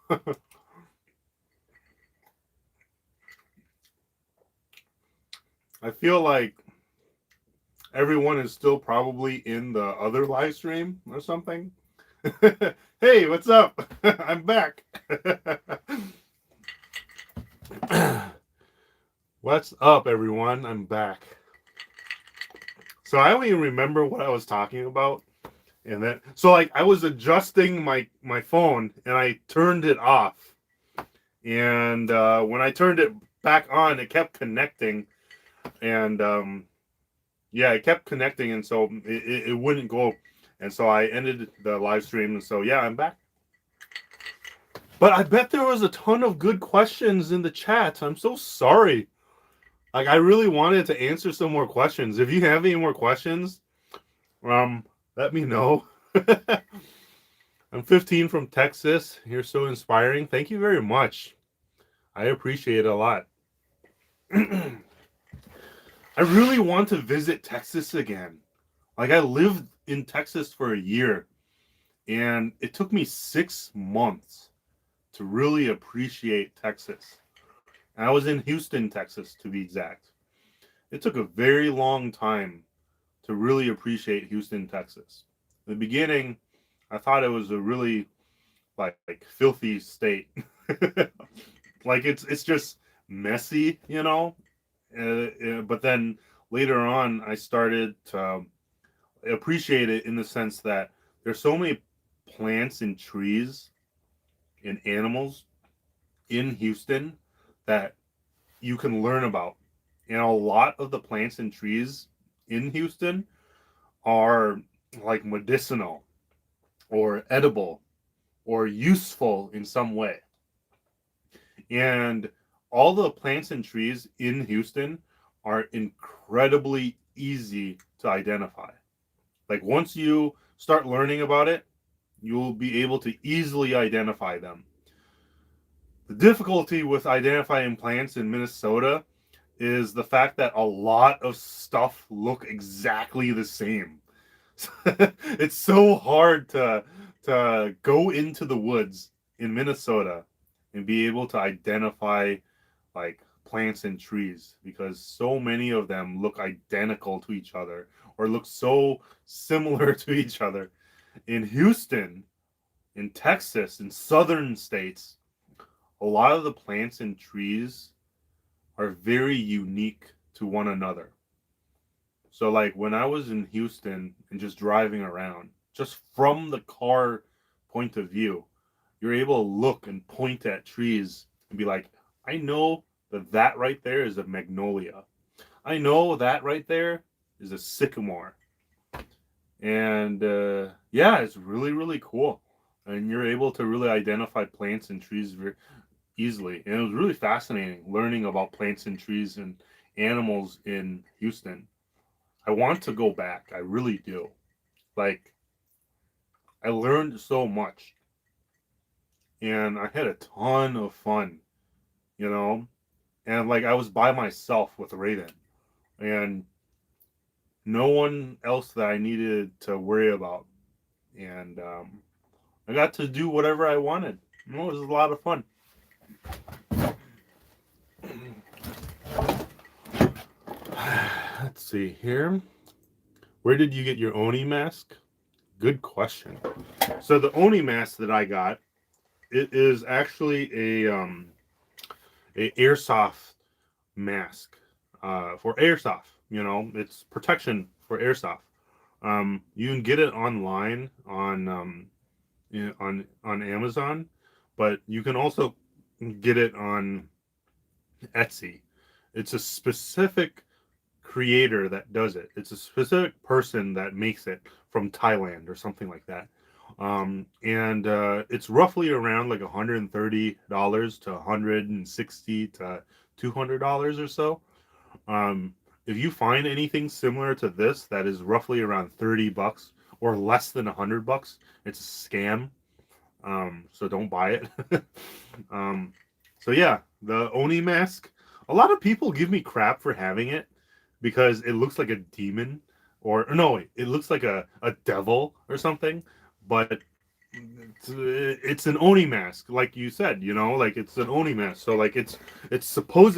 I feel like everyone is still probably in the other live stream or something. Hey, what's up? I'm back. What's up, everyone? I'm back. So I don't even remember what I was talking about. And then, so like I was adjusting my phone and I turned it off. And when I turned it back on, it kept connecting. And yeah, it kept connecting, and so it wouldn't go. And so I ended the live stream. And so yeah, I'm back. But I bet there was a ton of good questions in the chat. I'm so sorry. Like I really wanted to answer some more questions. If you have any more questions, let me know. I'm 15 from Texas. You're so inspiring. Thank you very much. I appreciate it a lot. I really want to visit Texas again. Like I lived in Texas for a year, and it took me 6 months to really appreciate Texas. I was in Houston, Texas, to be exact. It took a very long time to really appreciate Houston, Texas. In the beginning, I thought it was a really like filthy state. Like it's just messy, you know. But then later on, I started to appreciate it in the sense that there's so many plants and trees and animals in Houston that you can learn about. And a lot of the plants and trees in Houston are like medicinal or edible or useful in some way. And all the plants and trees in Houston are incredibly easy to identify. Like once you start learning about it, you'll be able to easily identify them. The difficulty with identifying plants in Minnesota is the fact that a lot of stuff look exactly the same. It's so hard to go into the woods in Minnesota and be able to identify like plants and trees because so many of them look identical to each other or look so similar to each other. In Houston, in Texas, in southern states, a lot of the plants and trees are very unique to one another. So like when I was in Houston and just driving around, just from the car point of view, you're able to look and point at trees and be like, I know that right there is a magnolia. I know that right there is a sycamore. And yeah, it's really, really cool. And you're able to really identify plants and trees very easily. And it was really fascinating learning about plants and trees and animals in Houston. I want to go back. I really do. Like, I learned so much. And I had a ton of fun, you know? And like, I was by myself with Raiden. And no one else that I needed to worry about. And I got to do whatever I wanted. It was a lot of fun. Let's see here. Where did you get your Oni mask? Good question. So the Oni mask that I got, it is actually a airsoft mask for airsoft. You know, it's protection for airsoft. You can get it online on Amazon, but you can also get it on Etsy. It's a specific creator that does it. It's a specific person that makes it from Thailand or something like that. And it's roughly around like $130 to $160 to $200 or so. If you find anything similar to this that is roughly around $30 or less than $100, it's a scam. So don't buy it. So yeah, the Oni mask. A lot of people give me crap for having it because it looks like a demon or no, wait, it looks like a devil or something. But it's an Oni mask, like you said, you know, like it's an Oni mask. So like it's supposed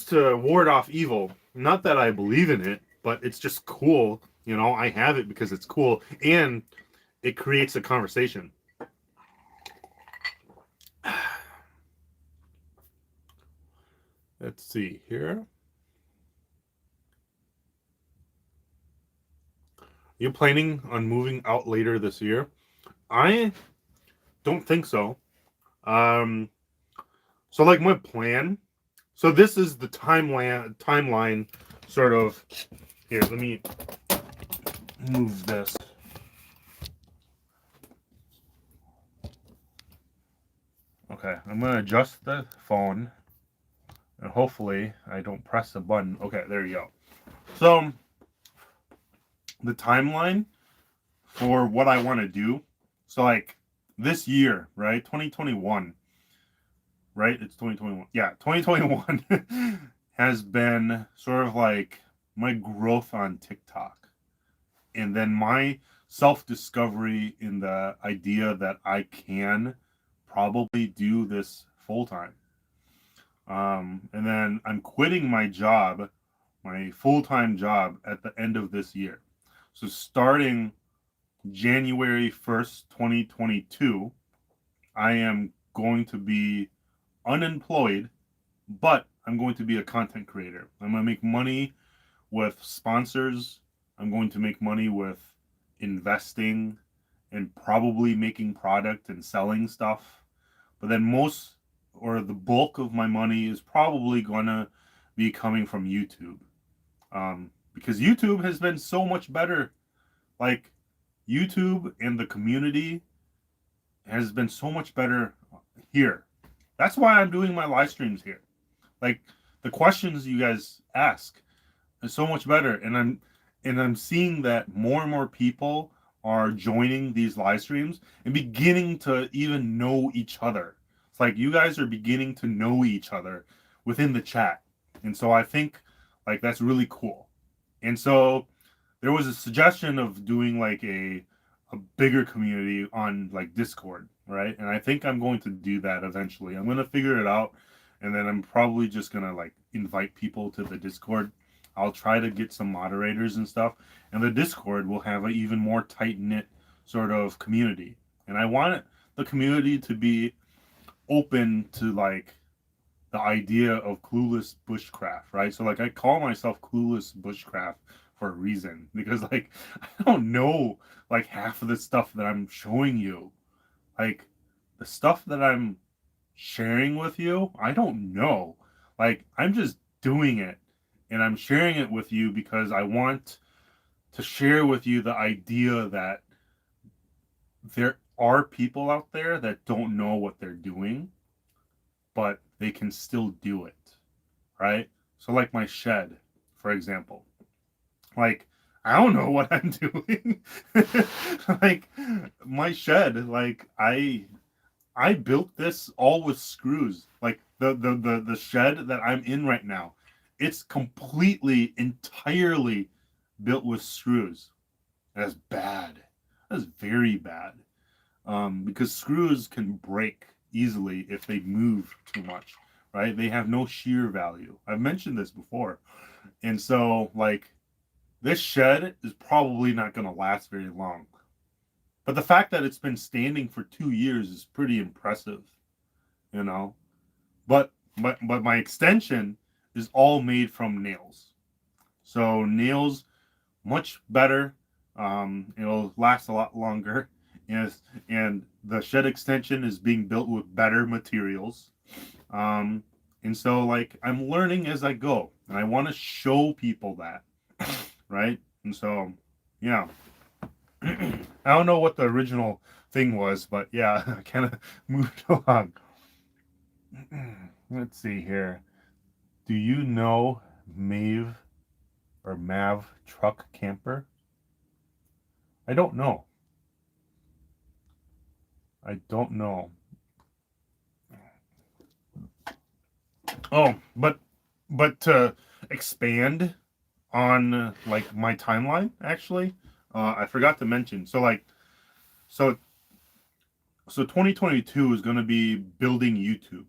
to ward off evil. Not that I believe in it, but it's just cool. You know, I have it because it's cool and it creates a conversation. Let's see here. You planning on moving out later this year? I don't think so. Um, so like my plan. So this is the timeline sort of. Here, let me move this. Okay, I'm gonna adjust the phone, and hopefully I don't press the button. Okay, there you go. So the timeline for what I want to do. So like this year, right? 2021, right? It's 2021. Yeah, 2021 has been sort of like my growth on TikTok. And then my self-discovery in the idea that I can probably do this full time. And then I'm quitting my job, my full-time job at the end of this year. So starting January 1st, 2022, I am going to be unemployed, but I'm going to be a content creator. I'm going to make money with sponsors. I'm going to make money with investing and probably making product and selling stuff. But then most or the bulk of my money is probably going to be coming from YouTube. Because YouTube has been so much better. Like YouTube and the community has been so much better here. That's why I'm doing my live streams here. Like the questions you guys ask is so much better, and I'm seeing that more and more people are joining these live streams and beginning to even know each other. It's like you guys are beginning to know each other within the chat, and so I think like that's really cool. And so there was a suggestion of doing like a bigger community on like Discord, right? And I think I'm going to do that eventually. I'm going to figure it out, and then I'm probably just going to like invite people to the Discord. I'll try to get some moderators and stuff, and the Discord will have an even more tight knit sort of community. And I want the community to be open to like the idea of clueless bushcraft, right? So like I call myself clueless bushcraft for a reason because like I don't know like half of the stuff that I'm showing you. Like the stuff that I'm sharing with you, I don't know. Like I'm just doing it and I'm sharing it with you because I want to share with you the idea that there are people out there that don't know what they're doing, but they can still do it, right? So like my shed, for example. Like I don't know what I'm doing. Like my shed, like I built this all with screws. Like the shed that I'm in right now, it's completely entirely built with screws. That's bad. That's very bad. Because screws can break easily if they move too much, right? They have no shear value. I've mentioned this before. And so like this shed is probably not going to last very long. But the fact that it's been standing for 2 years is pretty impressive, you know. But my extension is all made from nails. So nails much better. It'll last a lot longer. Yes, and the shed extension is being built with better materials. Um, and so like I'm learning as I go, and I want to show people that, right? And so, yeah. I don't know what the original thing was, but yeah, I kind of moved along. Let's see here. Do you know Maeve or Mav Truck Camper? I don't know. I don't know. Oh, but to expand on like my timeline, actually, I forgot to mention. So like, so So 2022 is going to be building YouTube,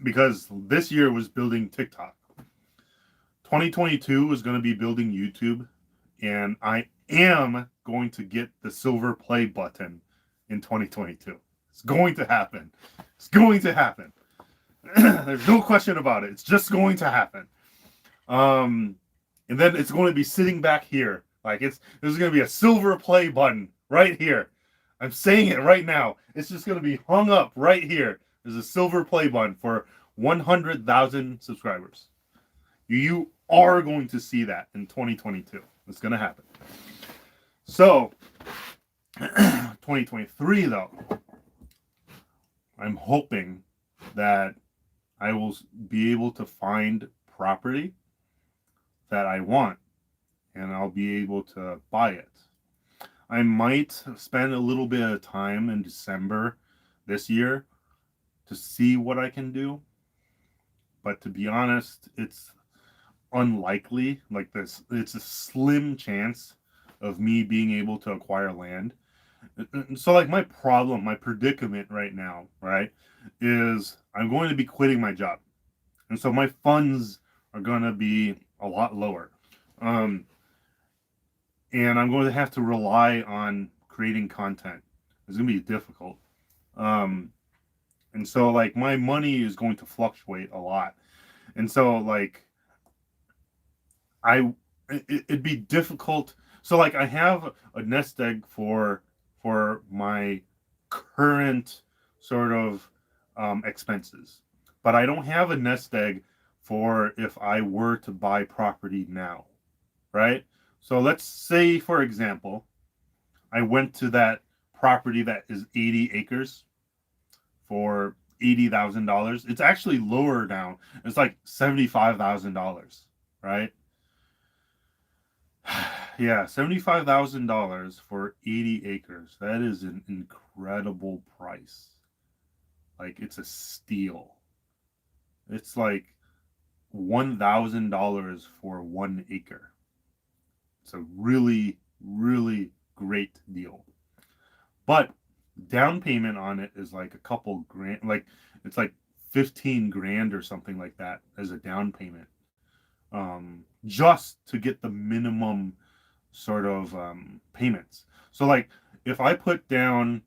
because this year was building TikTok. 2022 is going to be building YouTube, and I am going to get the silver play button in 2022. It's going to happen. It's going to happen. There's no question about it. It's just going to happen. Um, and then it's going to be sitting back here. Like there's going to be a silver play button right here. I'm saying it right now. It's just going to be hung up right here. There's a silver play button for 100,000 subscribers. You are going to see that in 2022. It's going to happen. So, 2023 though, I'm hoping that I will be able to find property that I want, and I'll be able to buy it. I might spend a little bit of time in December this year to see what I can do. But to be honest, it's unlikely. Like this, it's a slim chance of me being able to acquire land. So like my problem, my predicament right now, right, is I'm going to be quitting my job. And so my funds are going to be a lot lower. And I'm going to have to rely on creating content. It's going to be difficult. And so like my money is going to fluctuate a lot. And so like it'd be difficult. So like I have a nest egg for my current sort of expenses, but I don't have a nest egg for if I were to buy property now, right? So let's say, for example, I went to that property that is 80 acres for $80,000. It's actually lower down. It's like $75,000, right? Yeah, $75,000 for 80 acres. That is an incredible price. Like it's a steal. It's like $1,000 for 1 acre. It's a really, really great deal. But down payment on it is like a couple grand, like it's like 15 grand or something like that as a down payment. Just to get the minimum sort of payments. So like if I put down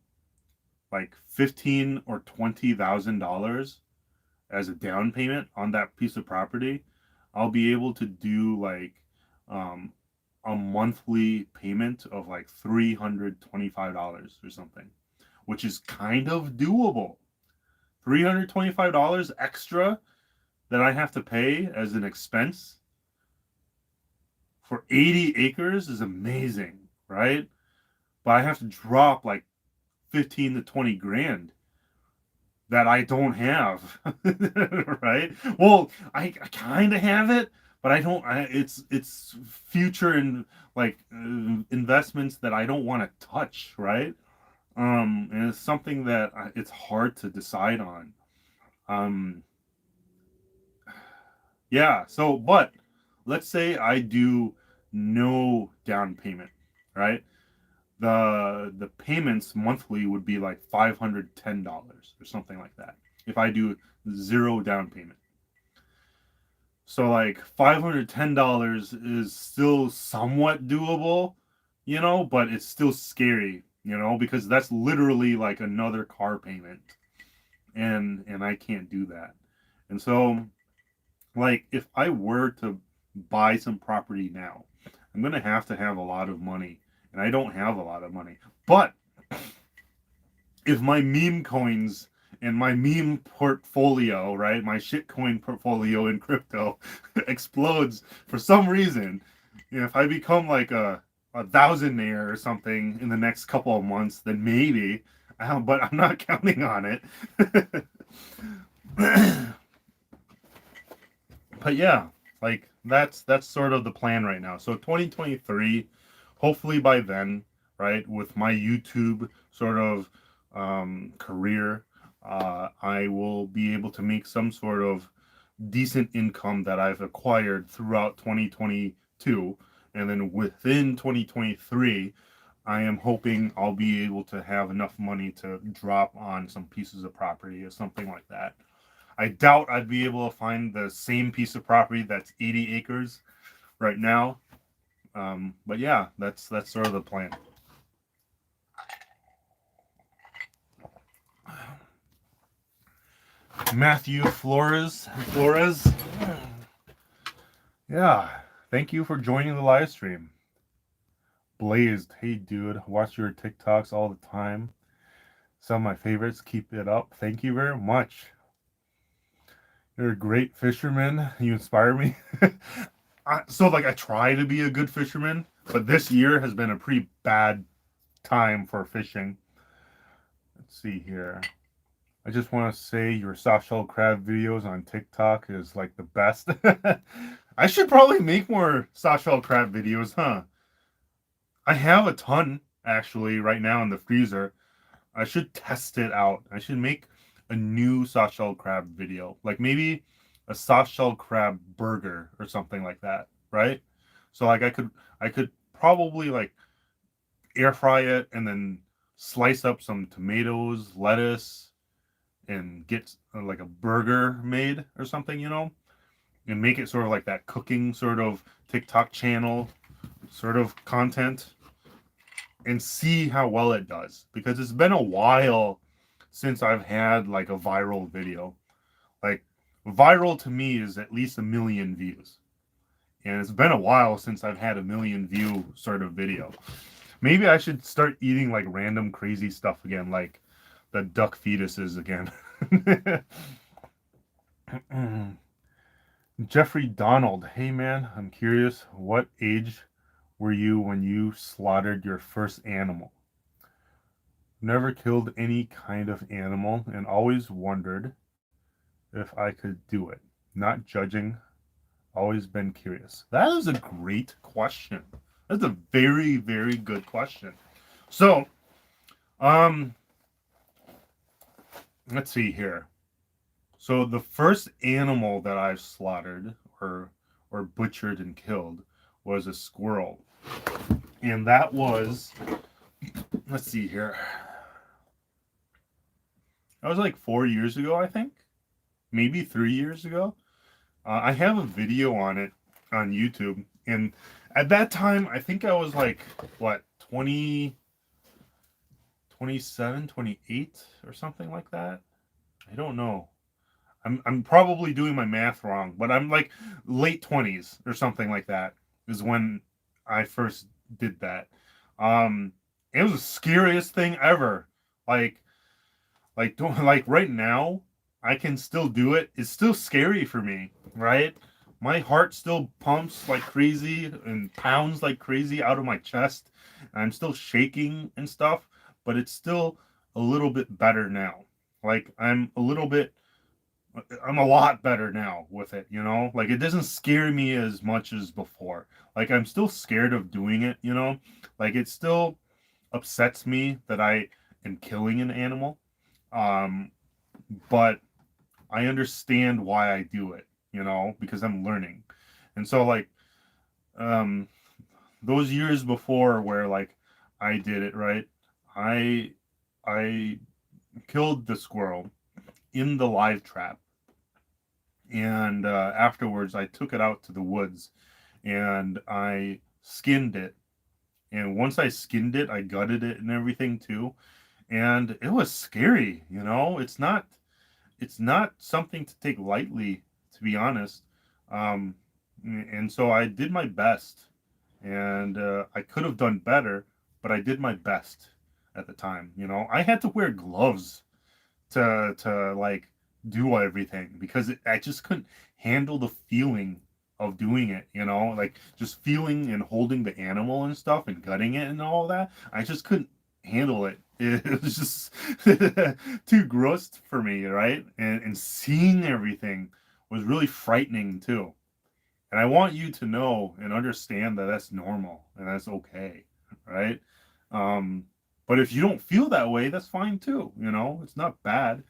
like $15,000 or $20,000 as a down payment on that piece of property, I'll be able to do like um, a monthly payment of like $325 or something, which is kind of doable. $325 extra that I have to pay as an expense for 80 acres is amazing, right? But I have to drop like 15 to 20 grand that I don't have, right? Well, I kind of have it, but I don't. It's future and like investments that I don't want to touch, right? And it's something that it's hard to decide on. Um, yeah. So, but let's say I do no down payment, right? The payments monthly would be like $510 or something like that if I do zero down payment. So like $510 is still somewhat doable, but it's still scary, because that's literally like another car payment, and I can't do that. And so like if I were to buy some property now, I'm gonna have to have a lot of money, and I don't have a lot of money. But if my meme coins and my meme portfolio, right, my shitcoin portfolio in crypto explodes for some reason, if I become like a thousandaire or something in the next couple of months, then maybe. But I'm not counting on it. But yeah, like that's sort of the plan right now. So 2023, hopefully by then, right, with my YouTube sort of career, I will be able to make some sort of decent income that I've acquired throughout 2022, and then within 2023, I am hoping I'll be able to have enough money to drop on some pieces of property or something like that. I doubt I'd be able to find the same piece of property that's 80 acres right now. But yeah, that's sort of the plan. Matthew Flores. Yeah, thank you for joining the live stream. Blazed, hey dude, watch your TikToks all the time. Some of my favorites. Keep it up. Thank you very much. You're a great fisherman. You inspire me. So I try to be a good fisherman, but this year has been a pretty bad time for fishing. Let's see here. I just want to say your soft shell crab videos on TikTok is like the best. I should probably make more soft shell crab videos, huh? I have a ton actually right now in the freezer. I should test it out. I should make a new soft shell crab video, like maybe a soft shell crab burger or something like that, right? So I could probably like air fry it and then slice up some tomatoes, lettuce, and get like a burger made or something, and make it sort of like that cooking sort of TikTok channel sort of content and see how well it does, because it's been a while since I've had like a viral video. Like viral to me is at least 1 million views. And it's been a while since I've had 1 million view sort of video. Maybe I should start eating like random crazy stuff again, like the duck fetuses again. Jeffrey Donald, hey man, I'm curious, what age were you when you slaughtered your first animal? Never killed any kind of animal and always wondered if I could do it. Not judging, always been curious. That is a great question. That's a very, very good question. So, um, let's see here. So the first animal that I've slaughtered or butchered and killed was a squirrel. And that was, let's see here. That was like 4 years ago, I think. Maybe 3 years ago. I have a video on it on YouTube. And at that time, I think I was like, what, 20, 27, 28 or something like that? I don't know. I'm probably doing my math wrong, but I'm like late 20s or something like that is when I first did that. It was the scariest thing ever. Like don't like right now, I can still do it. It's still scary for me, right? My heart still pumps like crazy and pounds like crazy out of my chest. I'm still shaking and stuff, but it's still a little bit better now. Like I'm a lot better now with it, Like it doesn't scare me as much as before. Like I'm still scared of doing it, Like it still upsets me that I am killing an animal. Um, but I understand why I do it, because I'm learning. And so like um those years before where like I did it, right? I I killed the squirrel in the live trap. And afterwards, I took it out to the woods and I skinned it. And once I skinned it, I gutted it and everything too. And it was scary, It's not something to take lightly, to be honest. Um, and so I did my best, and I could have done better, but I did my best at the time. I had to wear gloves to like do everything because I just couldn't handle the feeling of doing it, like just feeling and holding the animal and stuff and gutting it and all that. I just couldn't handle it. It was just too gross for me, right? And seeing everything was really frightening too. And I want you to know and understand that that's normal and that's okay, right? Um, but if you don't feel that way, that's fine too. It's not bad.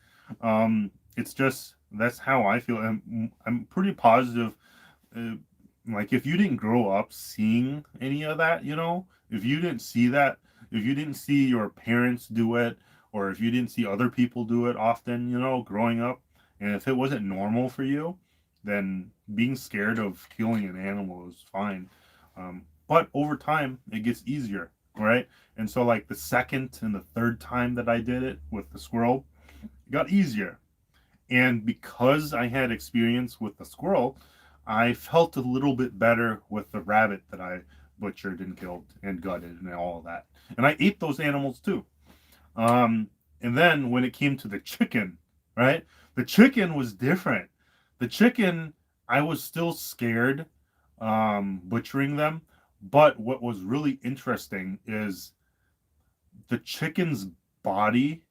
It's just that's how I feel. I'm pretty positive. Like if you didn't grow up seeing any of that, if you didn't see that, if you didn't see your parents do it, or if you didn't see other people do it often, you know, growing up, and if it wasn't normal for you, then being scared of killing an animal is fine. But over time, it gets easier, right? And so, like the second and the third time that I did it with the squirrel, it got easier. And because I had experience with the squirrel, I felt a little bit better with the rabbit that I butchered and killed and gutted and all of that. And I ate those animals too. Um, and then when it came to the chicken, right? The chicken was different. The chicken, I was still scared butchering them. But what was really interesting is the chicken's body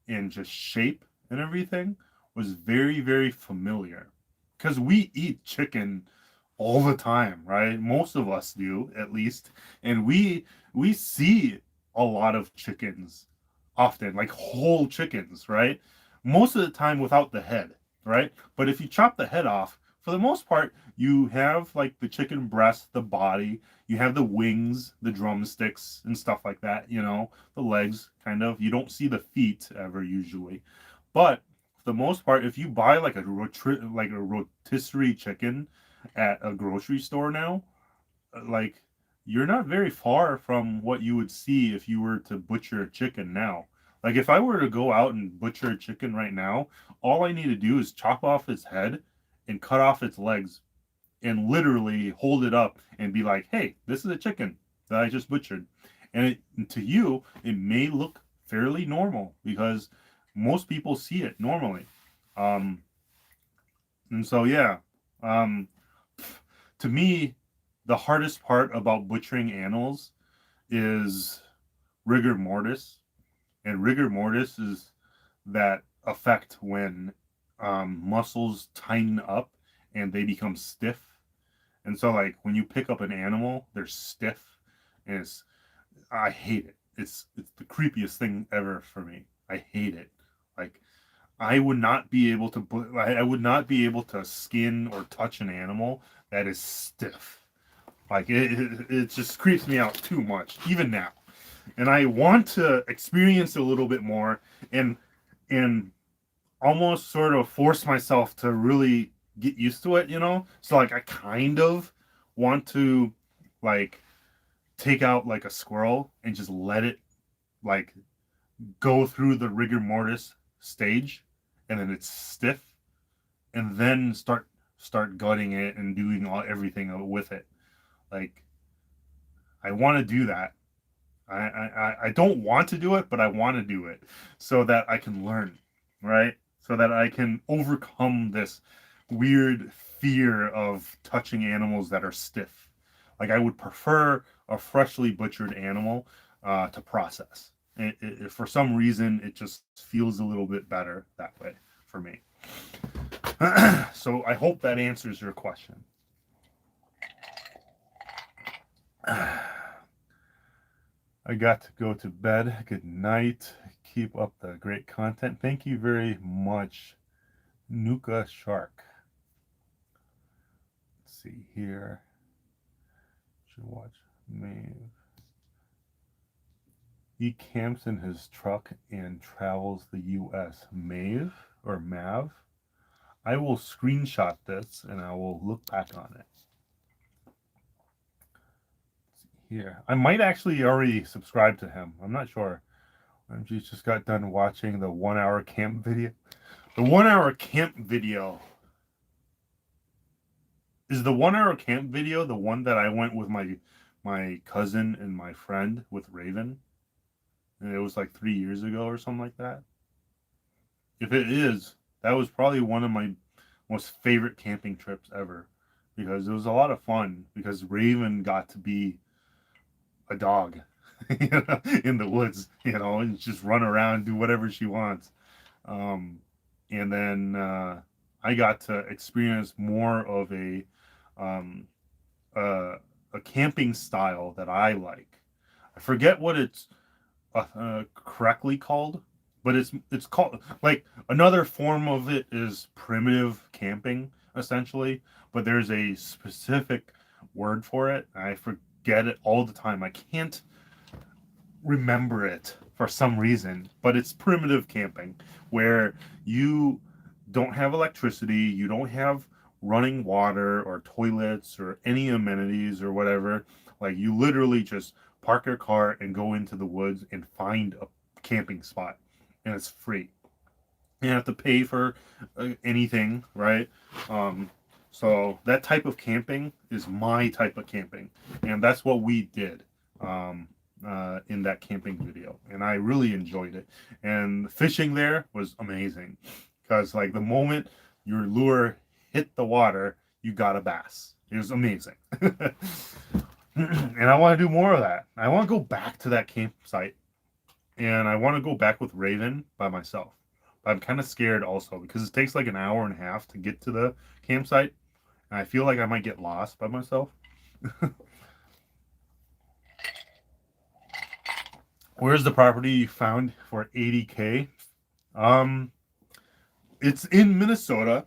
and just shape and everything was very, very familiar. Because we eat chicken all the time, right? Most of us do, at least. And we see a lot of chickens often, like whole chickens, right? Most of the time without the head, right? But if you chop the head off, for the most part, you have like the chicken breast, the body, you have the wings, the drumsticks, and stuff like that, you know, the legs, kind of. You don't see the feet ever usually. But for the most part, if you buy like like a rotisserie chicken at a grocery store now, like you're not very far from what you would see if you were to butcher a chicken now. Like if I were to go out and butcher a chicken right now, all I need to do is chop off its head and cut off its legs and literally hold it up and be like, "Hey, this is a chicken that I just butchered." And to you, it may look fairly normal because most people see it normally. Um, and so yeah, um, to me, the hardest part about butchering animals is rigor mortis, and rigor mortis is that effect when muscles tighten up and they become stiff. And so, like when you pick up an animal, they're stiff, and I hate it. It's the creepiest thing ever for me. I hate it. Like I would not be able to I would not be able to skin or touch an animal that is stiff. Like it just creeps me out too much, even now. And I want to experience it a little bit more and and almost sort of force myself to really get used to it, you know? So like I kind of want to like take out like a squirrel and just let it like go through the rigor mortis stage and then it's stiff and then start gutting it and doing everything with it. Like I want to do that. I don't want to do it, but I want to do it so that I can learn, right? So that I can overcome this weird fear of touching animals that are stiff. Like I would prefer a freshly butchered animal to process. For some reason, it just feels a little bit better that way for me. So I hope that answers your question. I got to go to bed. Good night. Keep up the great content. Thank you very much, Nuka Shark. Let's see here. Should watch Maeve. He camps in his truck and travels the U.S. Maeve or Mav. I will screenshot this and I will look back on it. Here. I might actually already subscribe to him. I'm not sure. I just got done watching the 1 hour camp video. The 1 hour camp video is the 1 hour camp video the one that I went with my cousin and my friend with Raven, and it was like 3 years ago or something like that. If it is, that was probably one of my most favorite camping trips ever because it was a lot of fun because Raven got to be a dog in the woods, you know, and just run around, do whatever she wants. And then I got to experience more of um, a camping style that I like. I forget what it's correctly called, but it's called like another form of it is primitive camping essentially, but there's a specific word for it. I forget it all the time. I can't remember it for some reason, but it's primitive camping where you don't have electricity, you don't have running water or toilets or any amenities or whatever. Like you literally just park your car and go into the woods and find a camping spot, and it's free. You don't have to pay for anything, right? Um, so that type of camping is my type of camping, and that's what we did in that camping video, and I really enjoyed it. And fishing there was amazing because, like, the moment your lure hit the water, you got a bass. It was amazing, and I want to do more of that. I want to go back to that campsite, and I want to go back with Raven by myself. But I'm kind of scared also because it takes like an hour and a half to get to the campsite, and I feel like I might get lost by myself. Where's the property you found for 80K? Um, it's in Minnesota.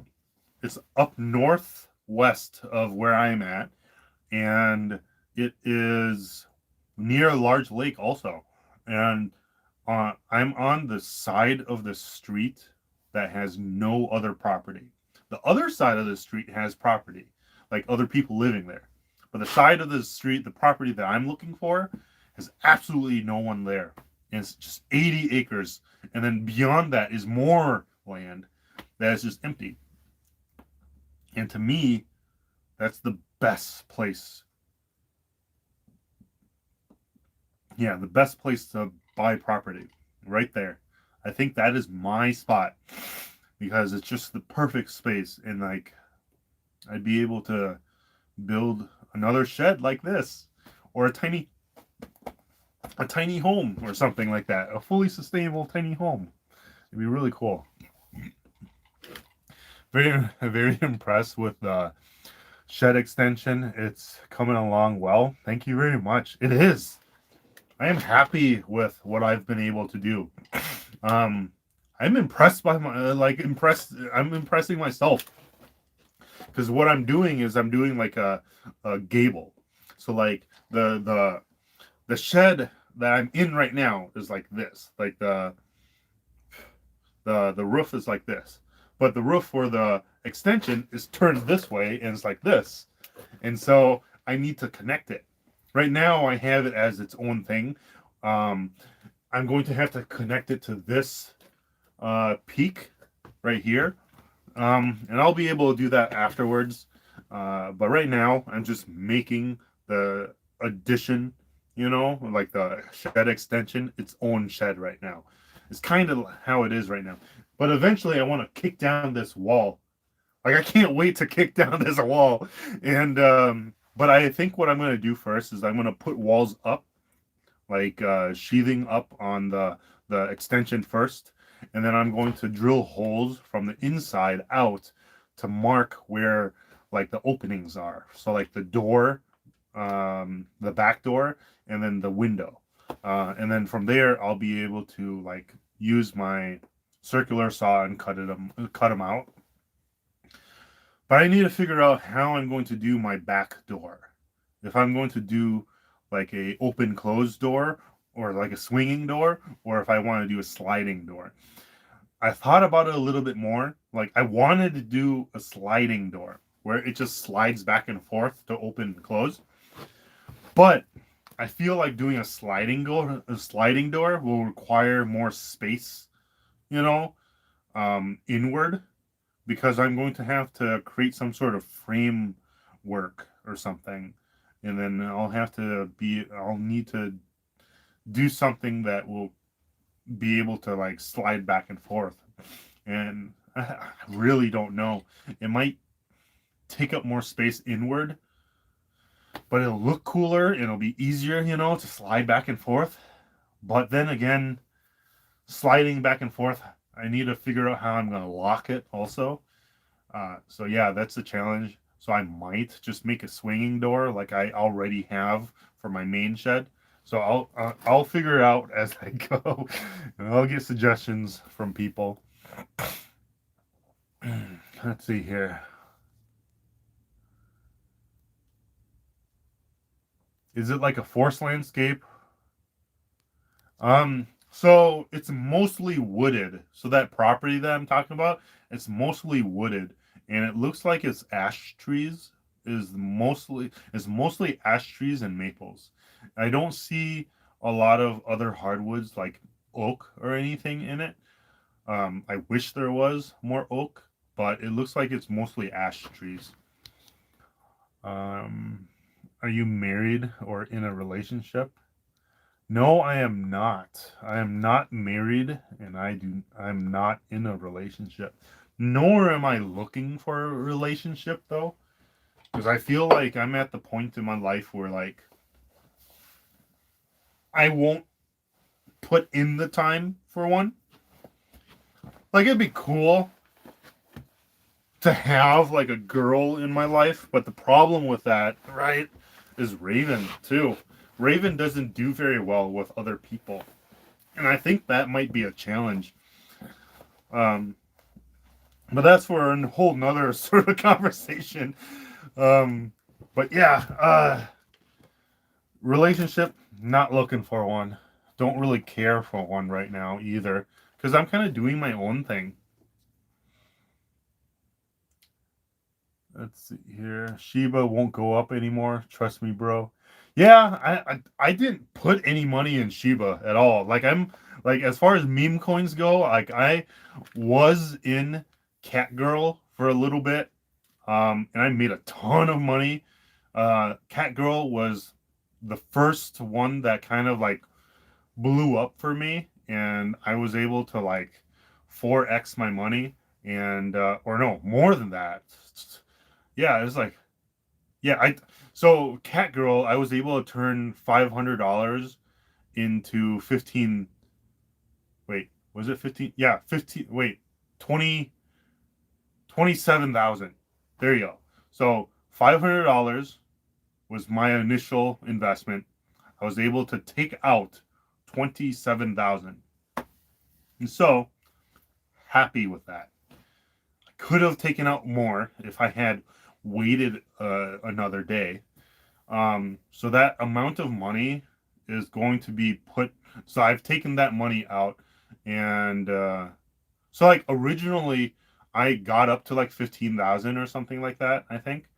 It's up northwest of where I'm at, and it is near a large lake also. And I'm on the side of the street that has no other property. The other side of the street has property, like other people living there. But the side of the street, the property that I'm looking for, has absolutely no one there. And it's just 80 acres. And then beyond that is more land that is just empty. And to me, that's the best place. Yeah, the best place to buy property right there. I think that is my spot because it's just the perfect space, and like I'd be able to build another shed like this or a tiny home or something like that, a fully sustainable tiny home. It'd be really cool. Very impressed with the shed extension. It's coming along well. Thank you very much. It is. I am happy with what I've been able to do. Um, I'm impressed by my impressed. I'm impressing myself because what I'm doing is I'm doing like a gable. So like the shed that I'm in right now is like this. Like the roof is like this, but the roof for the extension is turned this way and it's like this, and so I need to connect it. Right now I have it as its own thing. Um, I'm going to have to connect it to this peak right here, and I'll be able to do that afterwards. But right now I'm just making the addition, like the shed extension, its own shed right now. It's kind of how it is right now. But eventually I want to kick down this wall. Like I can't wait to kick down this wall. And but I think what I'm going to do first is I'm going to put walls up, like sheathing up on the extension first, and then I'm going to drill holes from the inside out to mark where like the openings are. So like the door, the back door, and then the window, and then from there I'll be able to like use my circular saw and cut them out. But I need to figure out how I'm going to do my back door. If I'm going to do like a open closed door or like a swinging door, or if I want to do a sliding door. I thought about it a little bit more. Like I wanted to do a sliding door where it just slides back and forth to open and close. But I feel like doing a sliding door will require more space, you know, inward, because I'm going to have to create some sort of framework or something, and then I'll need to do something that will be able to like slide back and forth, and I really don't know. It might take up more space inward, but it'll look cooler and it'll be easier, to slide back and forth. But then again, sliding back and forth, I need to figure out how I'm going to lock it also. So yeah, that's the challenge. So I might just make a swinging door like I already have for my main shed. So I'll figure it out as I go, and I'll get suggestions from people. Let's see here. Is it like a forest landscape? So it's mostly wooded. So that property that I'm talking about, it's mostly wooded, and it looks like it's ash trees. Is mostly ash trees and maples. I don't see a lot of other hardwoods like oak or anything in it. I wish there was more oak, but it looks like it's mostly ash trees. Um, are you married or in a relationship? No, I am not. I am not married, and I'm not in a relationship. Nor am I looking for a relationship though, because I feel like I'm at the point in my life where like I won't put in the time for one. Like it'd be cool to have like a girl in my life, but the problem with that, right, is Raven too. Raven doesn't do very well with other people, and I think that might be a challenge. Um, but that's for a whole nother sort of conversation. Um, but yeah, relationship, not looking for one. Don't really care for one right now either, because I'm kind of doing my own thing. Let's see here. Shiba won't go up anymore. Trust me, bro. Yeah, I didn't put any money in Shiba at all. Like I'm like as far as meme coins go, like I was in Catgirl for a little bit. And I made a ton of money. Catgirl was the first one that kind of like blew up for me, and I was able to like 4x my money, and or no, more than that. Yeah, it was like yeah, I so Catgirl, I was able to turn $500 into 15. Wait, was it 15? Yeah, 15. Wait, 20 27,000. There you go. So $500 was my initial investment. I was able to take out 27,000. And so happy with that. I could have taken out more if I had waited another day. So that amount of money is going to be put. So I've taken that money out, and so like originally I got up to like 15,000 or something like that, I think.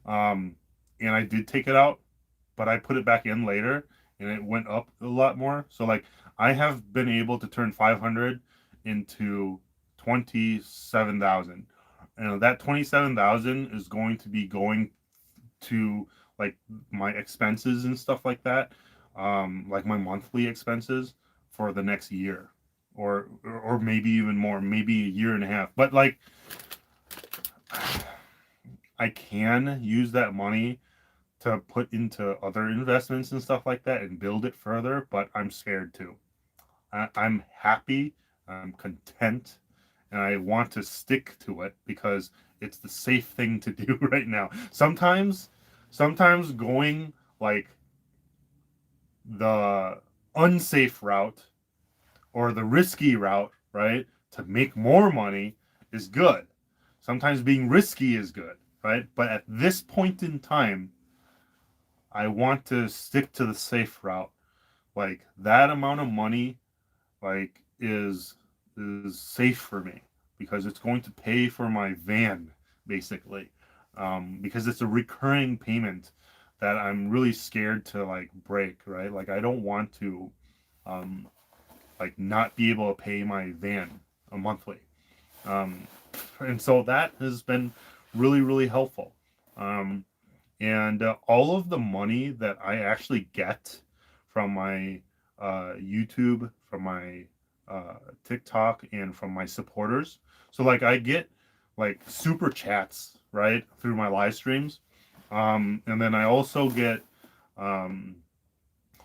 Um, and I did take it out, but I put it back in later, and it went up a lot more. So like I have been able to turn 500 into 27,000. And that 27,000 is going to be going to like my expenses and stuff like that, like my monthly expenses for the next year, or maybe even more, maybe a year and a half. But like I can use that money to put into other investments and stuff like that and build it further, but I'm scared too. I'm happy, I'm content, and I want to stick to it because it's the safe thing to do right now. Sometimes going like the unsafe route or the risky route, right, to make more money is good. Sometimes being risky is good, right? But at this point in time, I want to stick to the safe route. Like that amount of money like is safe for me because it's going to pay for my van basically. Because it's a recurring payment that I'm really scared to like break, right? Like I don't want to um like not be able to pay my van a monthly. Um and so that has been really really helpful. Um and all of the money that I actually get from my YouTube, from my TikTok, and from my supporters. So like I get like super chats right through my live streams, and then I also get um,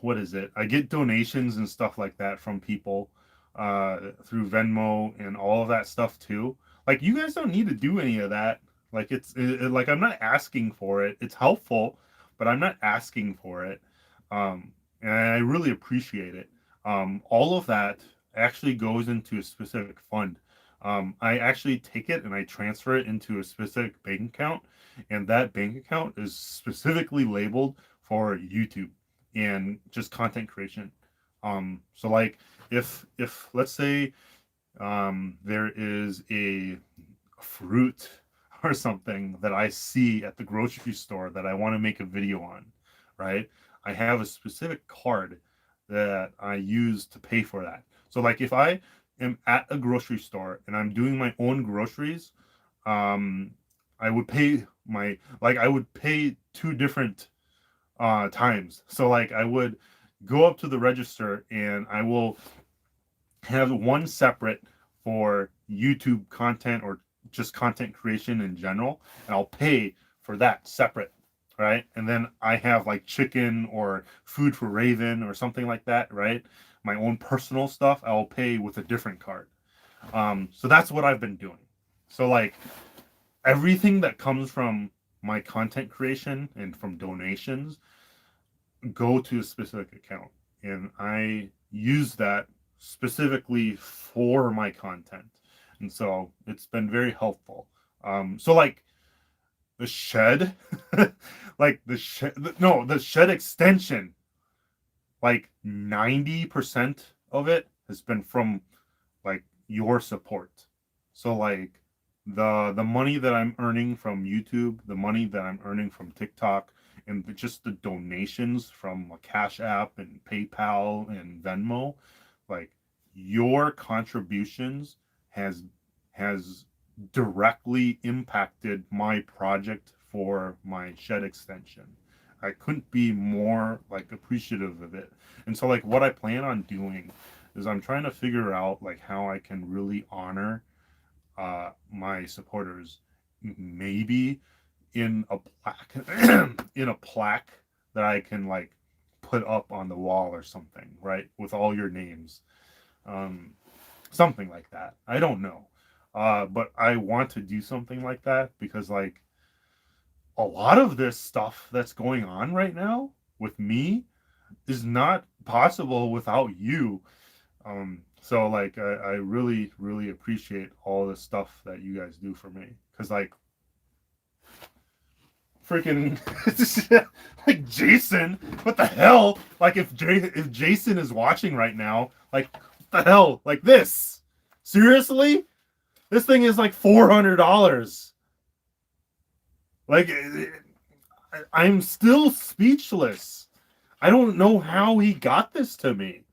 what is it? I get donations and stuff like that from people through Venmo and all of that stuff too. Like you guys don't need to do any of that. Like like I'm not asking for it. It's helpful, but I'm not asking for it. And I really appreciate it. All of that actually goes into a specific fund. I actually take it and I transfer it into a specific bank account, and that bank account is specifically labeled for YouTube and just content creation. So like if let's say there is a fruit or something that I see at the grocery store that I want to make a video on, right? I have a specific card that I use to pay for that. So like if I am at a grocery store and I'm doing my own groceries, um I would pay my like I would pay two different times. So like I would go up to the register and I will have one separate for YouTube content or just content creation in general, and I'll pay for that separate, right? And then I have like chicken or food for Raven or something like that, right? My own personal stuff, I'll pay with a different card. So that's what I've been doing. So like everything that comes from my content creation and from donations go to a specific account, and I use that specifically for my content, and so it's been very helpful. So like the shed, like the shed, no, the shed extension, like 90% of it has been from like your support. So like the money that I'm earning from YouTube, the money that I'm earning from TikTok, and just the donations from a Cash App and PayPal and Venmo, like your contributions has directly impacted my project for my shed extension. I couldn't be more like appreciative of it. And so like what I plan on doing is I'm trying to figure out like how I can really honor my supporters, maybe in a plaque in a plaque that I can like put up on the wall or something, right? With all your names. Um Something like that. I don't know. But I want to do something like that because like a lot of this stuff that's going on right now with me is not possible without you. So like I really, really appreciate all the stuff that you guys do for me. Cause like freaking like Jason, what the hell? Like if Jason is watching right now, like what the hell? Like this? Seriously? This thing is like $400. Like I'm still speechless. I don't know how he got this to me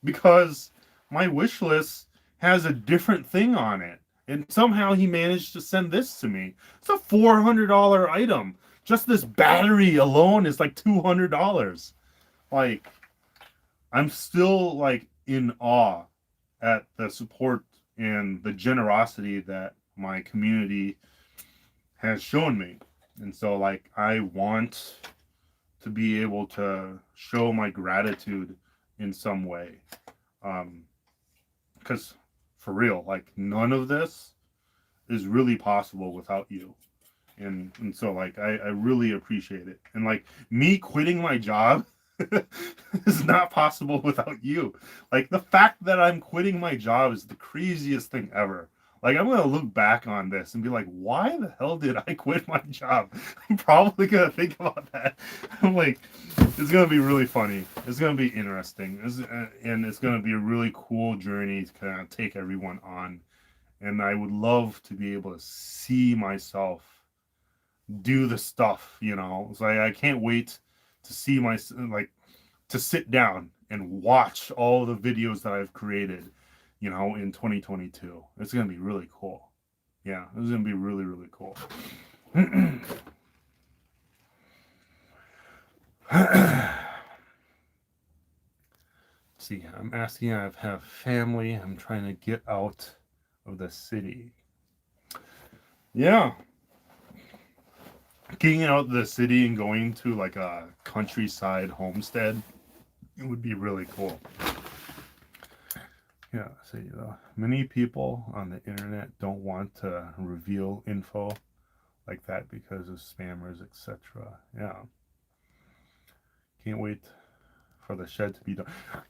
because my wish list has a different thing on it. And somehow he managed to send this to me. It's a $400 item. Just this battery alone is like $200. Like, I'm still like in awe at the support and the generosity that my community has shown me. And so, like, I want to be able to show my gratitude in some way. Because for real, like none of this is really possible without you. And so like I really appreciate it. And like me quitting my job is not possible without you. Like the fact that I'm quitting my job is the craziest thing ever. Like I'm gonna look back on this and be like, why the hell did I quit my job? I'm probably gonna think about that. I'm like, it's gonna be really funny. It's gonna be interesting. And it's gonna be a really cool journey to kind of take everyone on. And I would love to be able to see myself do the stuff, you know. So I can't wait to see my like to sit down and watch all the videos that I've created, you know, in 2022. It's gonna be really cool. Yeah, it's gonna be really, really cool. See, I'm asking, I have family. I'm trying to get out of the city. Yeah, getting out of the city and going to like a countryside homestead, it would be really cool. Yeah, see, many people on the internet don't want to reveal info like that because of spammers, etc. Yeah, can't wait for the shed to be done.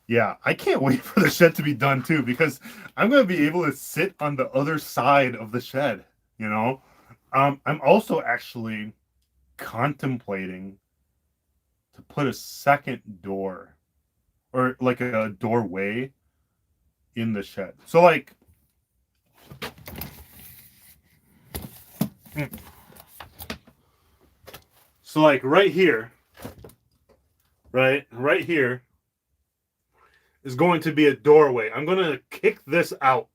Yeah, I can't wait for the shed to be done too because I'm gonna be able to sit on the other side of the shed. You know, I'm also actually contemplating to put a second door or like a doorway in the shed. So like right here, right here is going to be a doorway. I'm going to kick this out.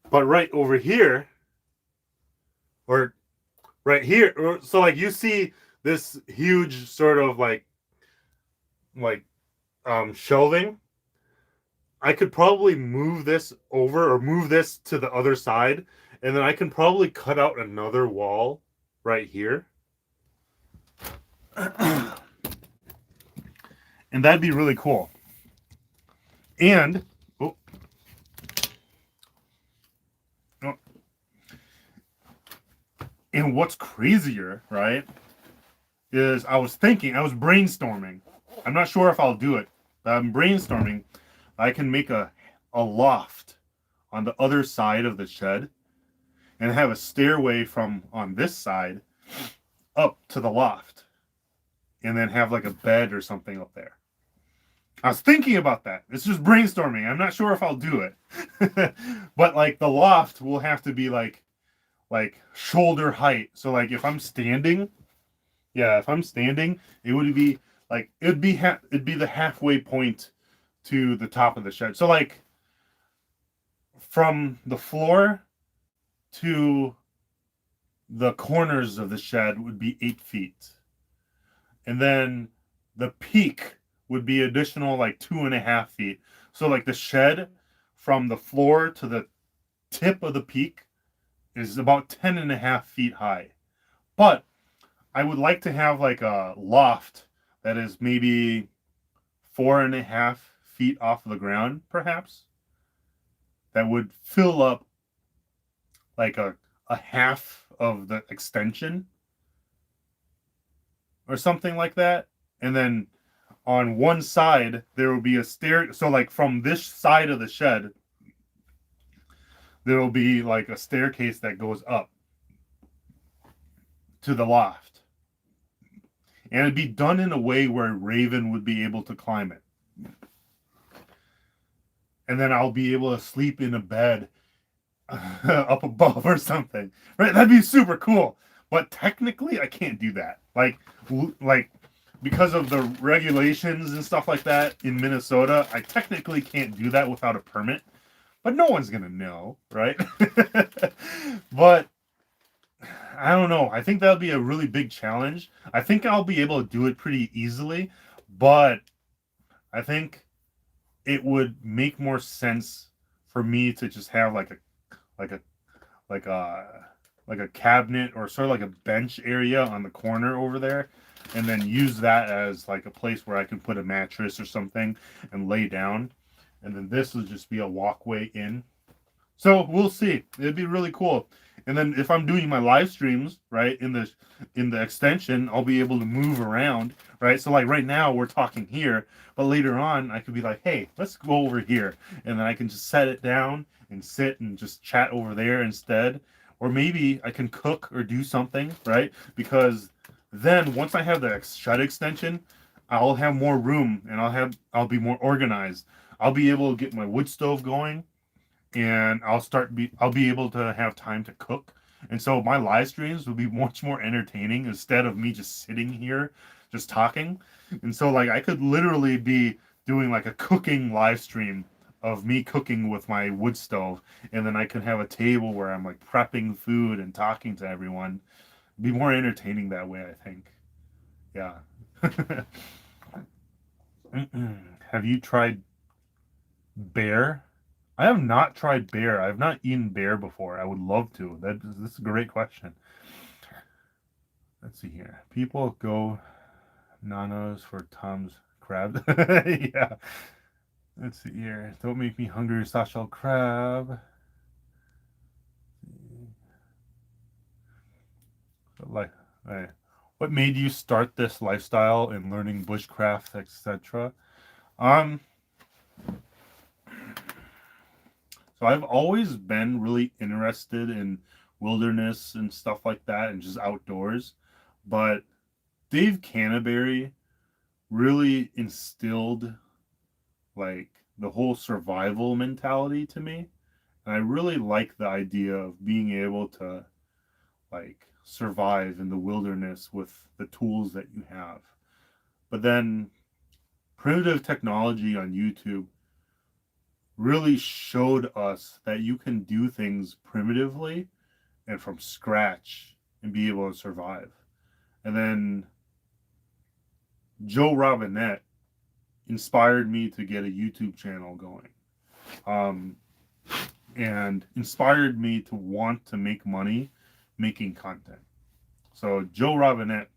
But right over here, or right here, so like you see this huge sort of like shelving. I could probably move this over or move this to the other side, and then I can probably cut out another wall right here. And that'd be really cool. And oh, oh, and what's crazier, right, is I was brainstorming. I'm not sure if I'll do it, but I'm brainstorming. I can make a loft on the other side of the shed and have a stairway from on this side up to the loft, and then have like a bed or something up there. I was thinking about that. It's just brainstorming. I'm not sure if I'll do it. But like the loft will have to be like shoulder height. So like if I'm standing, it would be like it'd be the halfway point to the top of the shed. So like from the floor to the corners of the shed would be 8 feet. And then the peak would be additional like 2.5 feet. So like the shed from the floor to the tip of the peak is about 10.5 feet high. But I would like to have like a loft that is maybe 4.5 feet off of the ground, perhaps. That would fill up like a half of the extension or something like that. And then on one side there will be a stair. So like from this side of the shed, there will be like a staircase that goes up to the loft. And it'd be done in a way where Raven would be able to climb it. And then I'll be able to sleep in a bed up above or something. Right? That'd be super cool. But technically I can't do that. Like because of the regulations and stuff like that in Minnesota, I technically can't do that without a permit. But no one's going to know, right? But I don't know. I think that'll be a really big challenge. I think I'll be able to do it pretty easily, but I think it would make more sense for me to just have like a cabinet or sort of like a bench area on the corner over there, and then use that as like a place where I can put a mattress or something and lay down. And then this will just be a walkway in. So we'll see. It'd be really cool. And then if I'm doing my live streams, right, in the extension, I'll be able to move around, right? So like right now we're talking here, but later on I could be like, hey, let's go over here. And then I can just set it down and sit and just chat over there instead. Or maybe I can cook or do something, right? Because then once I have the shed extension, I'll have more room and I'll be more organized. I'll be able to get my wood stove going, and I'll be able to have time to cook. And so my live streams will be much more entertaining instead of me just sitting here just talking. And so like I could literally be doing like a cooking live stream of me cooking with my wood stove, and then I could have a table where I'm like prepping food and talking to everyone. It'd be more entertaining that way, I think. Yeah. Have you tried bear? I have not tried bear. I've not eaten bear before. I would love to. This is a great question. Let's see here. People go nanos for Tom's crab. Yeah. Let's see here. Don't make me hungry, soft-shell crab. Like, what made you start this lifestyle and learning bushcraft, etc.? So I've always been really interested in wilderness and stuff like that and just outdoors. But Dave Canterbury really instilled like the whole survival mentality to me. And I really like the idea of being able to like survive in the wilderness with the tools that you have. But then primitive technology on YouTube really showed us that you can do things primitively and from scratch and be able to survive. And then Joe Robinette inspired me to get a YouTube channel going, um, and inspired me to want to make money making content. So Joe Robinette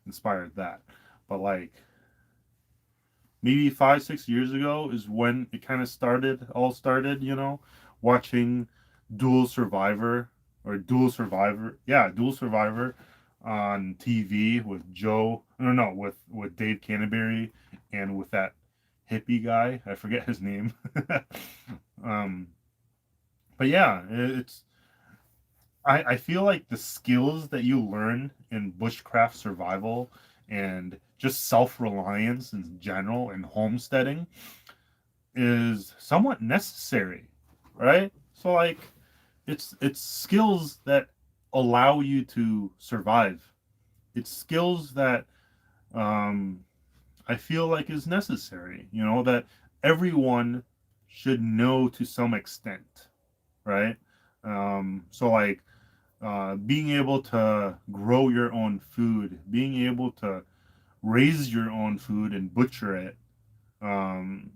inspired that. But like maybe 5, 6 years ago is when it kind of started, watching Dual Survivor Dual Survivor on TV with Joe, no, with Dave Canterbury and with that hippie guy. I forget his name. um, but yeah, I feel like the skills that you learn in bushcraft survival and just self-reliance in general and homesteading is somewhat necessary, right? So like it's skills that allow you to survive. It's skills that um I feel like is necessary, that everyone should know to some extent, right? So like being able to grow your own food, being able to raise your own food and butcher it, um,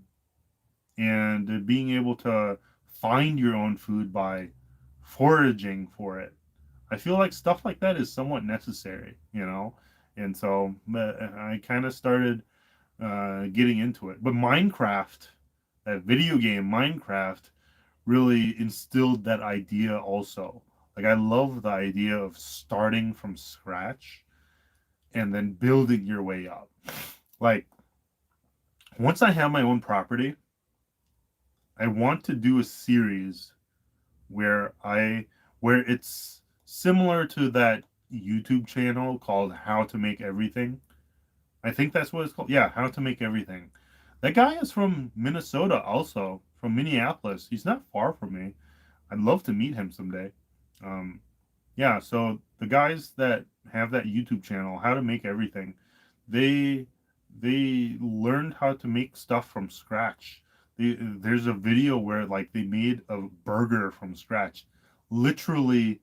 and being able to find your own food by foraging for it. I feel like stuff like that is somewhat necessary. And so I kind of started getting into it. But Minecraft, that video game Minecraft, really instilled that idea also. Like I love the idea of starting from scratch and then building your way up. Like once I have my own property, I want to do a series where it's similar to that YouTube channel called How to Make Everything. I think that's what it's called. Yeah, How to Make Everything. That guy is from Minnesota also, from Minneapolis. He's not far from me. I'd love to meet him someday. Um, yeah, so the guys that have that YouTube channel, How to Make Everything, they they learned how to make stuff from scratch. There's a video where like they made a burger from scratch, literally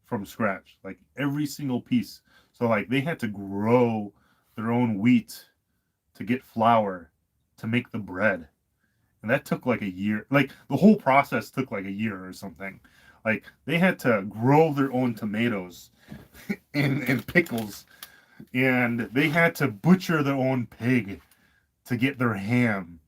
from scratch, like every single piece. So like they had to grow their own wheat to get flour to make the bread. And that took like a year. Like the whole process took like a year or something. Like they had to grow their own tomatoes and pickles, and they had to butcher their own pig to get their ham,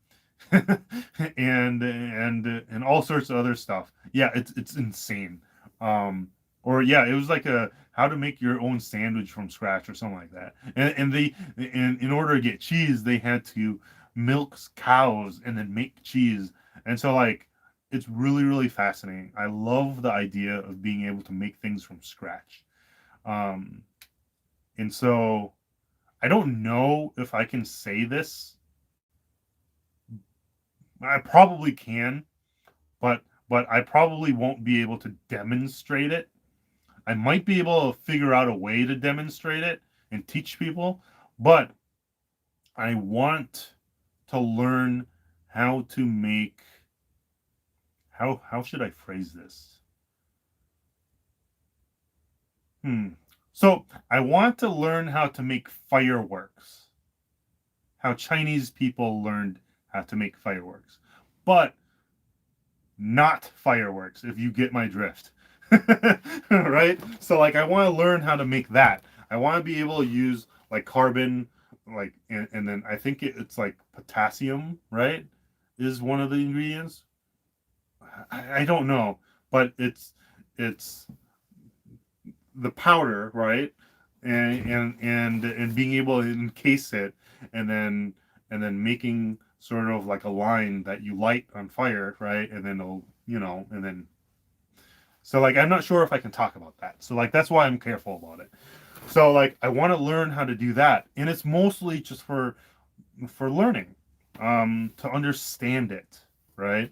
and all sorts of other stuff. Yeah, it's insane. Or yeah, it was like a how to make your own sandwich from scratch or something like that. And in order to get cheese, they had to milk cows and then make cheese. And so like it's really really fascinating. I love the idea of being able to make things from scratch. Um, and so I don't know if I can say this. I probably can, but I probably won't be able to demonstrate it. I might be able to figure out a way to demonstrate it and teach people, but I want to learn how to make how should I phrase this? Hmm. So I want to learn how to make fireworks. How Chinese people learned how to make fireworks. But not fireworks, if you get my drift. Right? So like I want to learn how to make that. I want to be able to use like carbon, like and then I think it's like potassium, right? Is one of the ingredients. I don't know, but it's the powder, right? And being able to encase it, and then making sort of like a line that you light on fire, right? And then it'll, and then so like I'm not sure if I can talk about that. So like that's why I'm careful about it. So like I want to learn how to do that, and it's mostly just for learning. to understand it, right?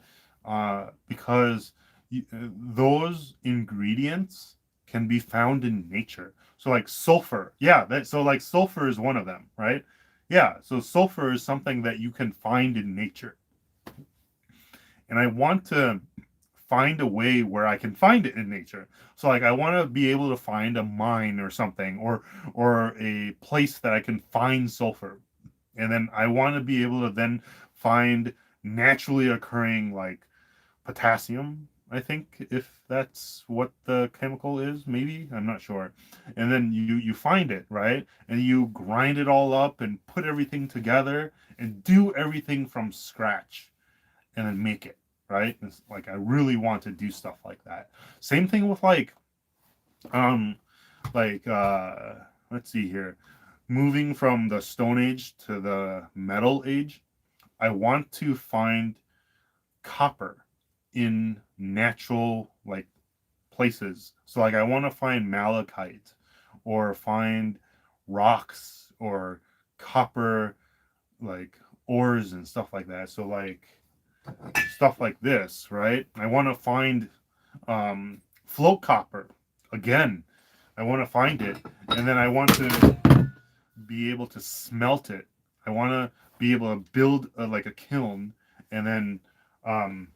Because those ingredients can be found in nature. So like sulfur, yeah, so like sulfur is one of them, right? Yeah, so sulfur is something that you can find in nature. And I want to find a way where I can find it in nature. So like I want to be able to find a mine or something, or a place that I can find sulfur. And then I want to be able to then find naturally occurring like potassium, I think, if that's what the chemical is, maybe, I'm not sure. And then you find it, right? And you grind it all up and put everything together and do everything from scratch and then make it, right? It's like I really want to do stuff like that. Same thing with um like let's see here. Moving from the Stone Age to the Metal Age, I want to find copper in natural like places. So like I want to find malachite or find rocks or copper like ores and stuff like that. So like stuff like this, right? I want to find float copper again. I want to find it, and then I want to be able to smelt it. I want to be able to build like a kiln, and then um,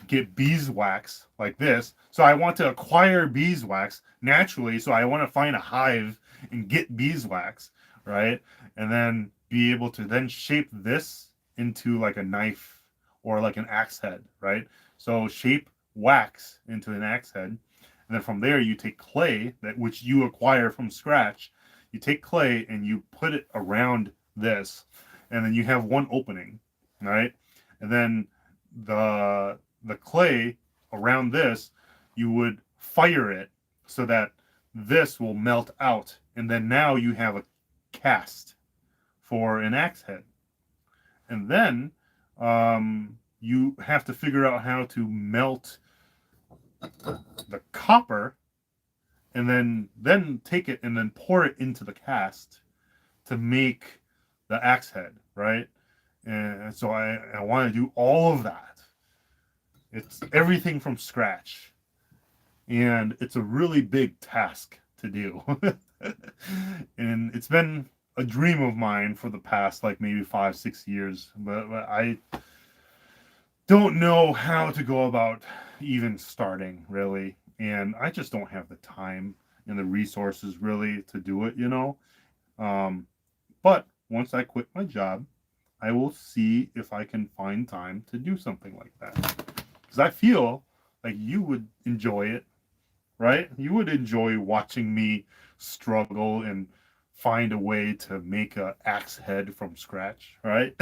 get beeswax like this. So I want to acquire beeswax naturally. So I want to find a hive and get beeswax, right? And then be able to then shape this into like a knife or like an axe head, right? So shape wax into an axe head. And then from there you take clay that which you acquire from scratch. You take clay and you put it around this, and then you have one opening, right? And then the the clay around this, you would fire it so that this will melt out, and then now you have a cast for an axe head. And then you have to figure out how to melt the copper, and then take it and then pour it into the cast to make the axe head, right? And so I want to do all of that. It's everything from scratch. And it's a really big task to do. And it's been a dream of mine for the past like maybe 5-6 years, but I don't know how to go about even starting really, and I just don't have the time and the resources really to do it, um but once I quit my job, I will see if I can find time to do something like that, because I feel like you would enjoy it, right? You would enjoy watching me struggle and find a way to make a axe head from scratch, right?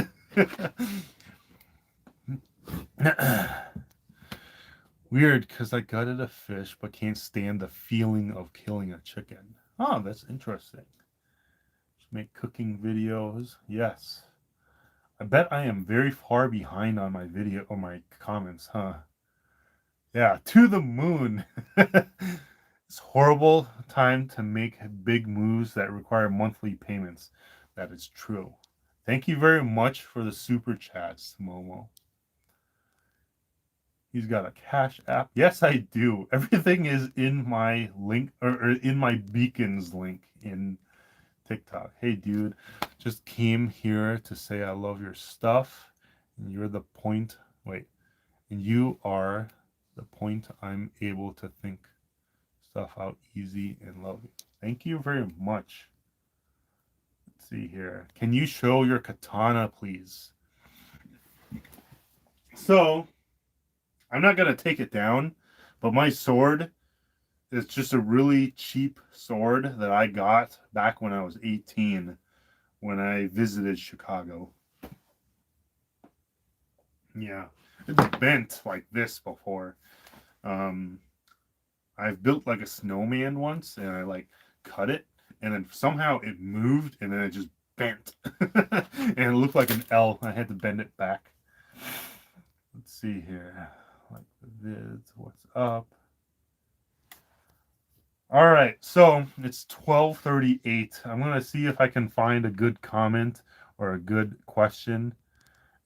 Weird, because I gutted a fish but can't stand the feeling of killing a chicken. Oh, that's interesting. Just make cooking videos. Yes. I bet I am very far behind on my video or my comments, huh? Yeah, to the moon. It's horrible time to make big moves that require monthly payments. That is true. Thank you very much for the super chats, Momo. He's got a Cash App. Yes, I do. Everything is in my link or in my beacons link in TikTok. Hey, dude, just came here to say I love your stuff. And you're the point. Wait, and you are the point I'm able to think stuff out easy and love you. Thank you very much. Let's see here. Can you show your katana, please? So, I'm not going to take it down, but my sword is just a really cheap sword that I got back when I was 18 when I visited Chicago. Yeah, it's bent like this before. Um, I've built like a snowman once, and I like cut it, and then somehow it moved, and then it just bent, and it looked like an L. I had to bend it back. Let's see here, like the vids, what's up? All right, so it's 12:38. I'm gonna see if I can find a good comment or a good question.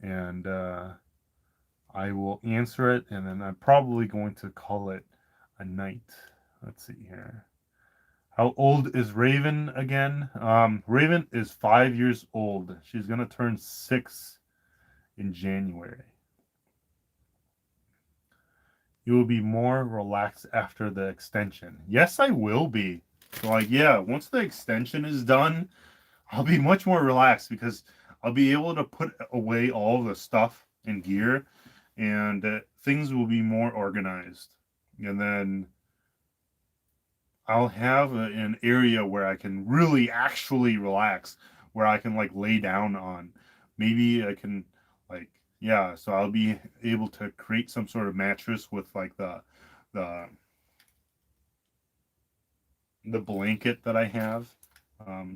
and I will answer it, and then I'm probably going to call it a night. Let's see here. How old is Raven again? Raven is 5 years old. She's gonna turn 6 in January. You will be more relaxed after the extension. Yes, I will be. So, like, yeah, once the extension is done, I'll be much more relaxed because I'll be able to put away all the stuff and gear, and things will be more organized. And then I'll have an area where I can really actually relax, where I can like lay down on. Maybe I can like, yeah, so I'll be able to create some sort of mattress with like the the blanket that I have.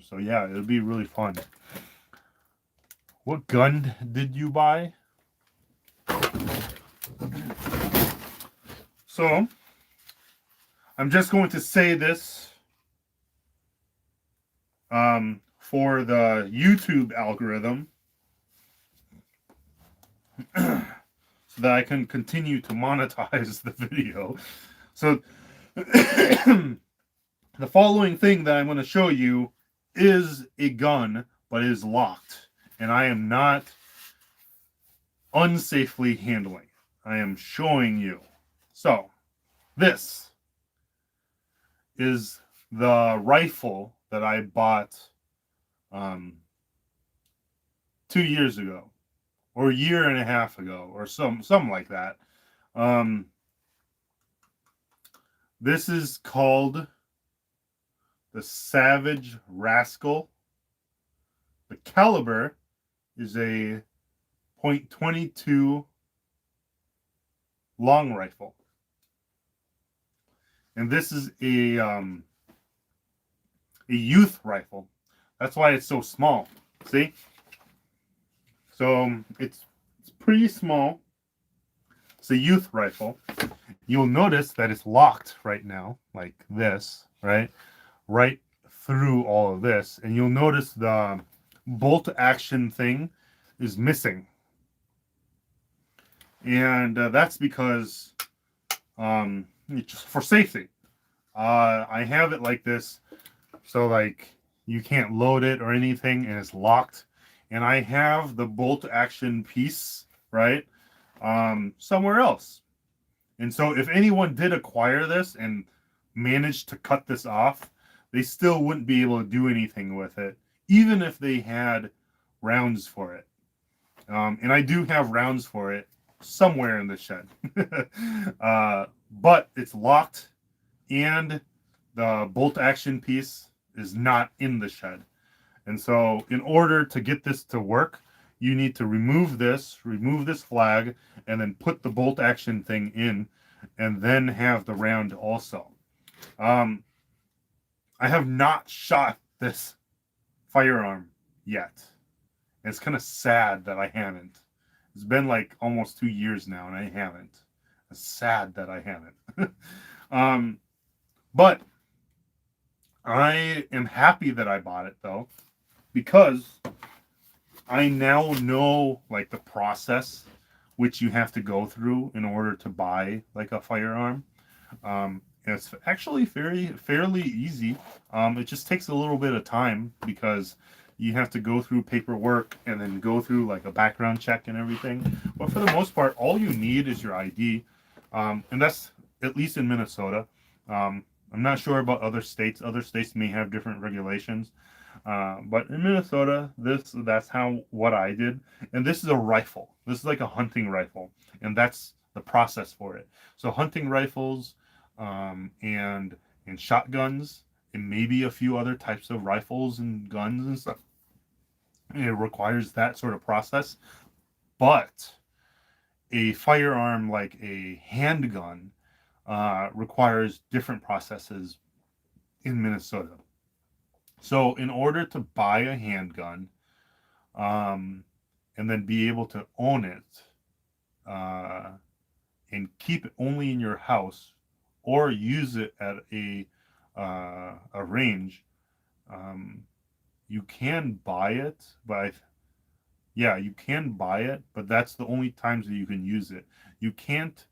So yeah, it'll be really fun. What gun did you buy? So I'm just going to say this for the YouTube algorithm so that I can continue to monetize the video. So the following thing that I'm going to show you is a gun, but it is locked, and I am not unsafely handling. I am showing you. So this is the rifle that I bought 2 years ago, or a year and a half ago, or something like that. This is called the Savage Rascal. The caliber is a .22 long rifle, and this is a youth rifle. That's why it's so small. See, so it's pretty small. It's a youth rifle. You'll notice that it's locked right now, like this, right through all of this, and you'll notice the bolt action thing is missing, and that's because just for safety. I have it like this, so like you can't load it or anything, and it's locked. And I have the bolt action piece right somewhere else. And so if anyone did acquire this and managed to cut this off, they still wouldn't be able to do anything with it, even if they had rounds for it. And I do have rounds for it somewhere in the shed. But it's locked, and the bolt action piece is not in the shed. And so in order to get this to work, you need to remove this flag, and then put the bolt action thing in, and then have the round also. I have not shot this firearm yet. It's kind of sad that I haven't. It's been like almost 2 years now, and I haven't. It's sad that I haven't. But I am happy that I bought it, though, because I now know like the process which you have to go through in order to buy like a firearm. It's actually fairly easy. It just takes a little bit of time because you have to go through paperwork and then go through like a background check and everything. But for the most part, all you need is your ID, and that's at least in Minnesota. I'm not sure about other states. Other states may have different regulations. But in Minnesota, that's what I did. And this is a rifle. This is like a hunting rifle, and that's the process for it. So hunting rifles, and shotguns, and maybe a few other types of rifles and guns and stuff, it requires that sort of process. But a firearm like a handgun requires different processes in Minnesota. So in order to buy a handgun, and then be able to own it, and keep it only in your house, or use it at a range, you can buy it, but yeah, you can buy it, but that's the only times that you can use it. You can't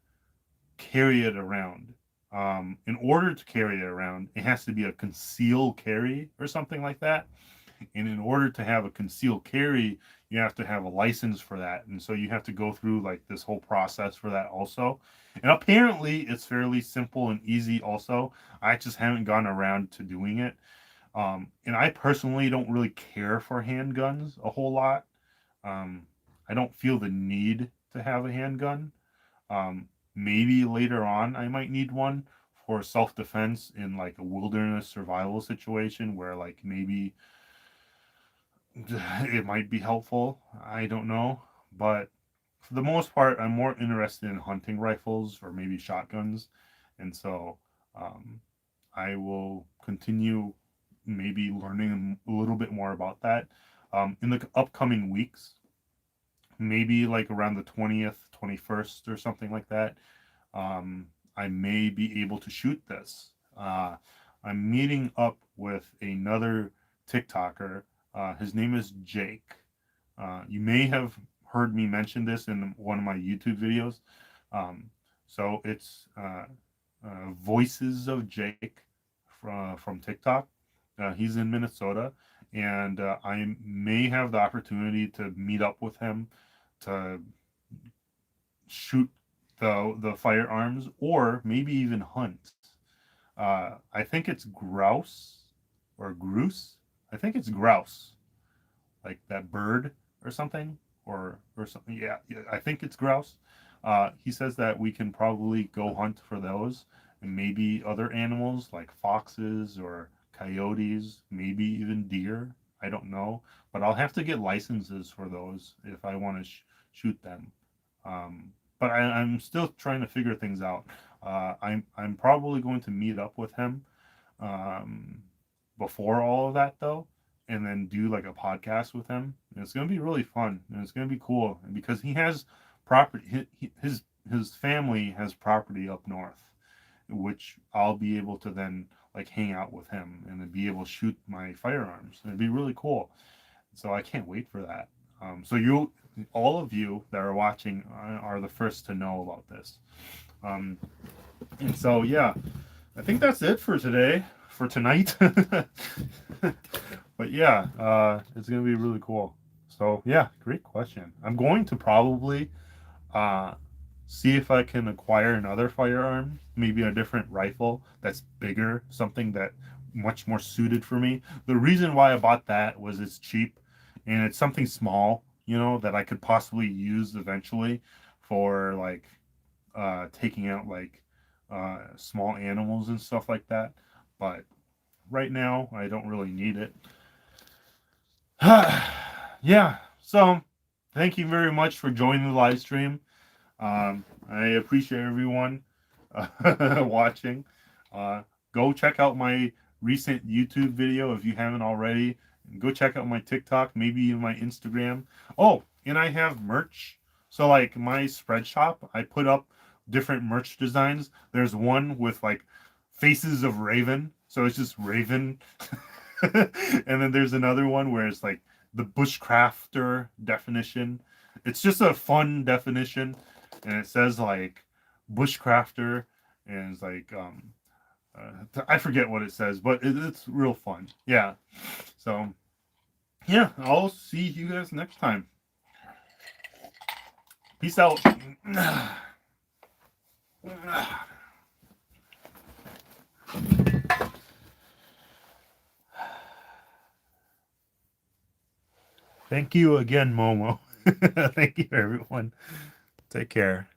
carry it around. In order to carry it around, it has to be a concealed carry or something like that. And in order to have a concealed carry, you have to have a license for that. And so you have to go through like this whole process for that also. And apparently it's fairly simple and easy also. I just haven't gone around to doing it. And I personally don't really care for handguns a whole lot. Um, I don't feel the need to have a handgun. Maybe later on I might need one for self-defense in like a wilderness survival situation where like maybe it might be helpful. I don't know. But for the most part, I'm more interested in hunting rifles or maybe shotguns. And so um, I will continue maybe learning a little bit more about that in the upcoming weeks. Maybe like around the 20th, 21st, or something like that. Um, I may be able to shoot this. I'm meeting up with another TikToker. His name is Jake. You may have heard me mention this in one of my YouTube videos. Um, so it's Voices of Jake from TikTok. He's in Minnesota, and I may have the opportunity to meet up with him to shoot the firearms or maybe even hunt. I think it's grouse or grouse. I think it's grouse, like that bird or something, or something. Yeah, yeah, I think it's grouse. He says that we can probably go hunt for those and maybe other animals like foxes or coyotes, maybe even deer. I don't know, but I'll have to get licenses for those if I want to shoot them. Um, but I'm still trying to figure things out. I'm probably going to meet up with him um, before all of that though, and then do like a podcast with him. And it's going to be really fun and it's going to be cool because he has property. His family has property up north, which I'll be able to then like hang out with him and then be able to shoot my firearms. And it'd be really cool. So I can't wait for that. So you, all of you that are watching, are the first to know about this. Um, and so yeah, I think that's it for today, for tonight. But yeah, it's gonna be really cool. So yeah, great question. I'm going to probably uh, see if I can acquire another firearm, maybe a different rifle that's bigger, something that much more suited for me. The reason why I bought that was it's cheap and it's something small, you know, that I could possibly use eventually for like taking out like small animals and stuff like that. But right now, I don't really need it. Yeah, so thank you very much for joining the live stream. I appreciate everyone watching. Uh, Go check out my recent YouTube video if you haven't already. Go check out my TikTok, maybe even my Instagram. Oh, and I have merch. So like my spread shop, I put up different merch designs. There's one with like faces of Raven. So it's just Raven. And then there's another one where it's like the bushcrafter definition. It's just a fun definition and it says like bushcrafter and it's like I forget what it says, but it's real fun. Yeah. So yeah, I'll see you guys next time. Peace out. Thank you again, Momo. Thank you, everyone. Take care.